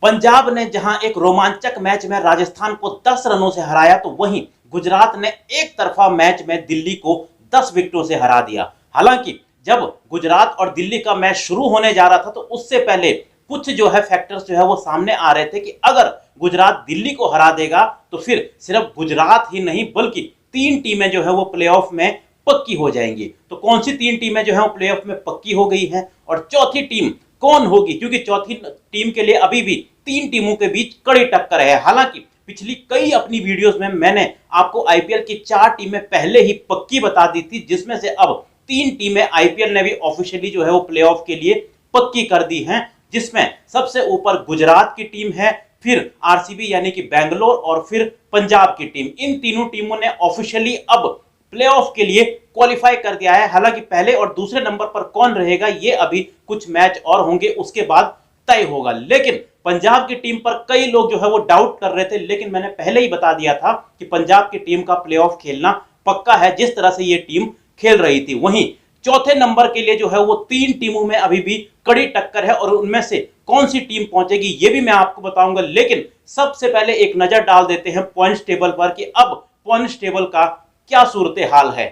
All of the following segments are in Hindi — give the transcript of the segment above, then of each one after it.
पंजाब ने जहां एक रोमांचक मैच में राजस्थान को 10 रनों से हराया, तो वहीं गुजरात ने एक तरफा मैच में दिल्ली को 10 विकेटों से हरा दिया। हालांकि जब गुजरात और दिल्ली का मैच शुरू होने जा रहा था तो उससे पहले कुछ जो है फैक्टर्स जो है वो सामने आ रहे थे कि अगर गुजरात दिल्ली को हरा देगा तो फिर सिर्फ गुजरात ही नहीं बल्कि 3 टीमें जो है वो प्लेऑफ में पक्की हो जाएंगी। तो कौन सी 3 टीमें जो है वो प्लेऑफ में पक्की हो गई हैं और चौथी टीम कौन होगी, क्योंकि चौथी टीम के लिए अभी भी 3 टीमों के बीच कड़ी टक्कर है। हालांकि पिछली कई अपनी वीडियोस में मैंने आपको आईपीएल की 4 टीमें पहले ही पक्की बता दी थी, जिसमें से अब 3 टीमें आईपीएल ने भी ऑफिशियली जो है वो प्लेऑफ के लिए पक्की कर दी हैं, जिसमें सबसे ऊपर गुजरात की टीम है, फिर आरसीबी यानी कि बैंगलोर और फिर पंजाब की टीम। इन तीनों टीमों ने ऑफिशियली अब प्लेऑफ के लिए क्वालिफाई कर दिया है। हालांकि पहले और दूसरे नंबर पर कौन रहेगा ये अभी कुछ मैच और होंगे उसके बाद तय होगा। लेकिन पंजाब की टीम पर कई लोग जो है वो डाउट कर रहे थे, लेकिन मैंने पहले ही बता दिया था कि पंजाब की टीम का प्लेऑफ खेलना पक्का है जिस तरह से ये टीम खेल रही थी। वहीं चौथे नंबर के लिए जो है वो 3 टीमों में अभी भी कड़ी टक्कर है और उनमें से कौन सी टीम पहुंचेगी ये भी मैं आपको बताऊंगा। लेकिन सबसे पहले एक नजर डाल देते हैं पॉइंट्स टेबल पर कि अब पॉइंट्स टेबल का क्या सूरत हाल है।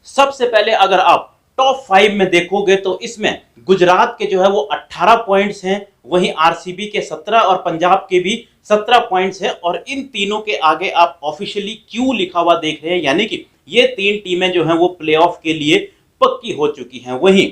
सबसे पहले अगर आप टॉप 5 में देखोगे तो इसमें गुजरात के जो है वो 18 पॉइंट्स हैं, वहीं आरसीबी के 17 और पंजाब के भी 17 पॉइंट्स हैं। और इन तीनों के आगे आप ऑफिशियली क्यू लिखा हुआ देख रहे हैं, यानी कि ये 3 टीमें जो हैं वो प्लेऑफ के लिए पक्की हो चुकी हैं। वहीं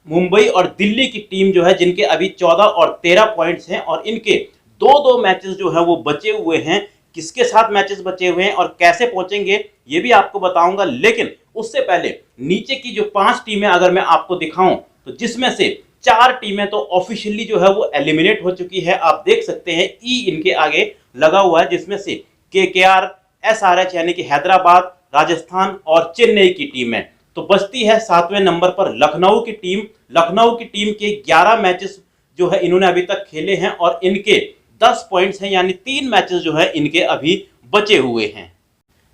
मुंबई और दिल्ली की टीम जो है जिनके अभी 14 और 13 पॉइंट्स हैं और इनके 2-2 मैचेस जो है वो बचे हुए हैं। किसके साथ मैचेस बचे हुए हैं और कैसे पहुंचेंगे ये भी आपको बताऊंगा। लेकिन उससे पहले नीचे की जो 5 टीमें अगर मैं आपको दिखाऊं तो जिसमें से 4 टीमें तो ऑफिशियली जो है वो एलिमिनेट हो चुकी है। आप देख सकते हैं ई इनके आगे लगा हुआ है, जिसमें से केकेआर, एसआरएच यानी कि हैदराबाद, राजस्थान और चेन्नई की टीम है। तो बचती है 7वें नंबर पर लखनऊ की टीम। लखनऊ की टीम के 11 मैचेस जो है इन्होंने अभी तक खेले हैं और इनके 10 पॉइंट्स हैं, यानी 3 मैचेस जो है इनके अभी बचे हुए हैं।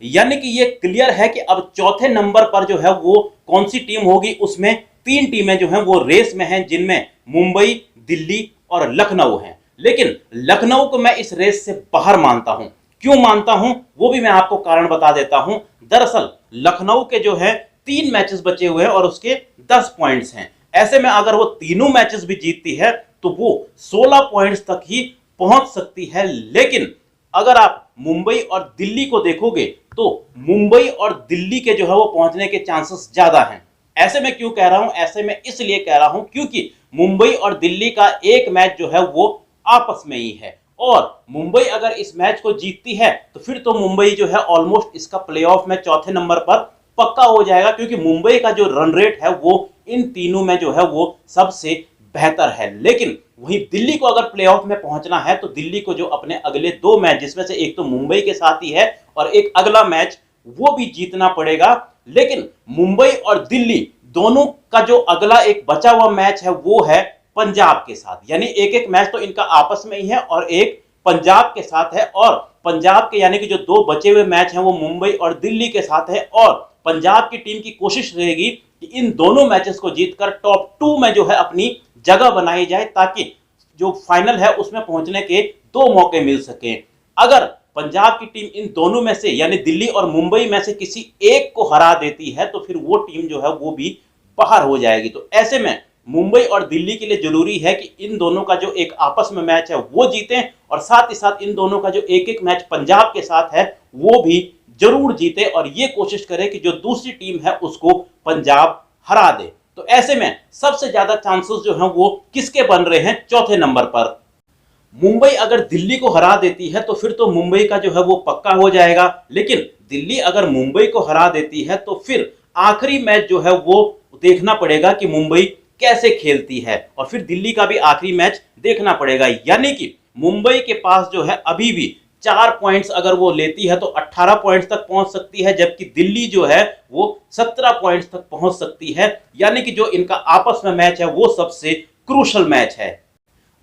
यानी कि ये क्लियर है कि अब चौथे नंबर पर जो है वो कौन सी टीम होगी, उसमें 3 टीमें जो हैं वो रेस में हैं, जिनमें मुंबई, दिल्ली और लखनऊ हैं। लेकिन लखनऊ को मैं इस रेस से बाहर मानता हूं। क्यों मानता हूं वो भी मैं आपको कारण बता देता हूं। दरअसल लखनऊ के जो है 3 मैचेस बचे हुए हैं और उसके 10 पॉइंट्स हैं। ऐसे में अगर वो तीनों मैचेस भी जीतती है तो वो 16 पॉइंट्स तक ही पहुंच सकती है। लेकिन अगर आप मुंबई और दिल्ली को देखोगे तो मुंबई और दिल्ली के जो है वो पहुंचने के चांसेस ज्यादा हैं। ऐसे में क्यों कह रहा हूं, ऐसे में इसलिए कह रहा हूं क्योंकि मुंबई और दिल्ली का एक मैच जो है वो आपस में ही है और मुंबई अगर इस मैच को जीतती है तो फिर तो मुंबई जो है ऑलमोस्ट इसका प्लेऑफ में चौथे नंबर पर पक्का हो जाएगा, क्योंकि मुंबई का जो रन रेट है वो इन तीनों में जो है वो सबसे बेहतर है। लेकिन वहीं दिल्ली को अगर प्लेऑफ में पहुंचना है तो दिल्ली को जो अपने अगले 2 मैच, जिसमें से एक तो मुंबई के साथ ही है और एक अगला मैच, वो भी जीतना पड़ेगा। लेकिन मुंबई और दिल्ली दोनों का जो अगला एक बचा हुआ मैच है वो है पंजाब के साथ, यानी एक मैच तो इनका आपस में ही है और एक पंजाब के साथ है। और पंजाब के यानी कि जो 2 बचे हुए मैच हैं वो मुंबई और दिल्ली के साथ है और पंजाब की टीम की कोशिश रहेगी कि इन दोनों मैचेस को जीतकर टॉप 2 में जो है अपनी जगह बनाई जाए, ताकि जो फाइनल है उसमें पहुंचने के 2 मौके मिल सके। अगर पंजाब की टीम इन दोनों में से यानी दिल्ली और मुंबई में से किसी एक को हरा देती है तो फिर वो टीम जो है वो भी बाहर हो जाएगी। तो ऐसे में मुंबई और दिल्ली के लिए जरूरी है कि इन दोनों का जो एक आपस में मैच है वो जीतें और साथ ही साथ इन दोनों का जो एक मैच पंजाब के साथ है वो भी जरूर जीते और ये कोशिश करे कि जो दूसरी टीम है उसको पंजाब हरा दे। तो ऐसे में सबसे ज्यादा चांसेस जो हैं वो किसके बन रहे हैं, चौथे नंबर पर। मुंबई अगर दिल्ली को हरा देती है तो फिर तो मुंबई का जो है वो पक्का हो जाएगा। लेकिन दिल्ली अगर मुंबई को हरा देती है तो फिर आखिरी मैच जो है वो देखना पड़ेगा कि मुंबई कैसे खेलती है और फिर दिल्ली का भी आखिरी मैच देखना पड़ेगा। यानी कि मुंबई के पास जो है अभी भी 4 पॉइंट्स अगर वो लेती है तो 18 पॉइंट्स तक पहुंच सकती है, जबकि दिल्ली जो है वो 17 पॉइंट्स तक पहुंच सकती है। यानी कि जो इनका आपस में मैच है वो सबसे क्रूशल मैच है।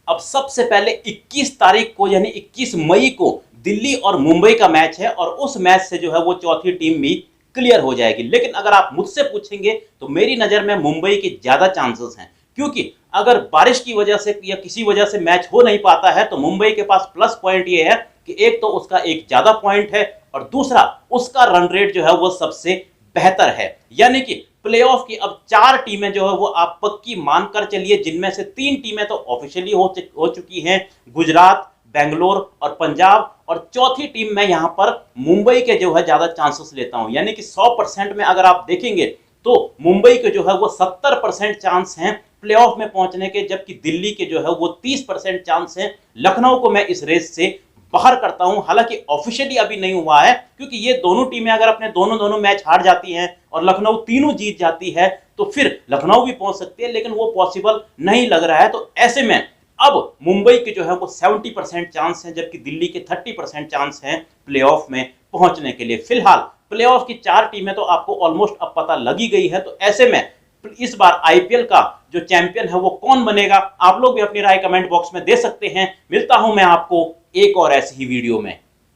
अब सबसे पहले 21 तारीख को यानी 21 मई को दिल्ली और मुंबई का मैच है और उस मैच से जो है वो चौथी टीम भी क्लियर हो जाएगी। लेकिन अगर आप मुझसे पूछेंगे तो मेरी नज़र में मुंबई के ज़्यादा चांसेस हैं, क्योंकि अगर बारिश की वजह से या किसी वजह से मैच हो नहीं पाता है तो मुंबई के पास प्लस पॉइंट ये है कि एक तो उसका एक ज्यादा पॉइंट है और दूसरा उसका रन रेट जो है वो सबसे बेहतर है। यानी कि प्लेऑफ की अब 4 टीमें जो है वो आप पक्की मानकर चलिए, जिनमें से 3 टीमें तो ऑफिशियली हो चुकी हैं, गुजरात, बेंगलोर और पंजाब, और चौथी टीम में यहां पर मुंबई के जो है ज्यादा चांसेस लेता हूं। यानी कि 100% में अगर आप देखेंगे तो मुंबई के जो है वो 70% चांस हैं प्लेऑफ में पहुंचने के, जबकि दिल्ली के जो है वो 30% चांस हैं। लखनऊ को मैं इस रेस से बाहर करता हूं, हालांकि ऑफिशियली अभी नहीं हुआ है, क्योंकि ये दोनों टीमें अगर अपने दोनों मैच हार जाती हैं और लखनऊ तीनों जीत जाती है तो फिर लखनऊ भी पहुंच सकती है, लेकिन वो पॉसिबल नहीं लग रहा है। तो ऐसे में अब मुंबई के जो है वो 70% चांस हैं, जबकि दिल्ली के 30% चांस हैं प्लेऑफ में पहुंचने के लिए। फिलहाल प्लेऑफ की 4 टीमें तो आपको ऑलमोस्ट अब पता लगी गई है। तो ऐसे में इस बार आईपीएल का जो चैंपियन है वो कौन बनेगा, आप लोग भी अपनी राय कमेंट बॉक्स में दे सकते हैं। मिलता हूं मैं आपको एक और ऐसी ही वीडियो में।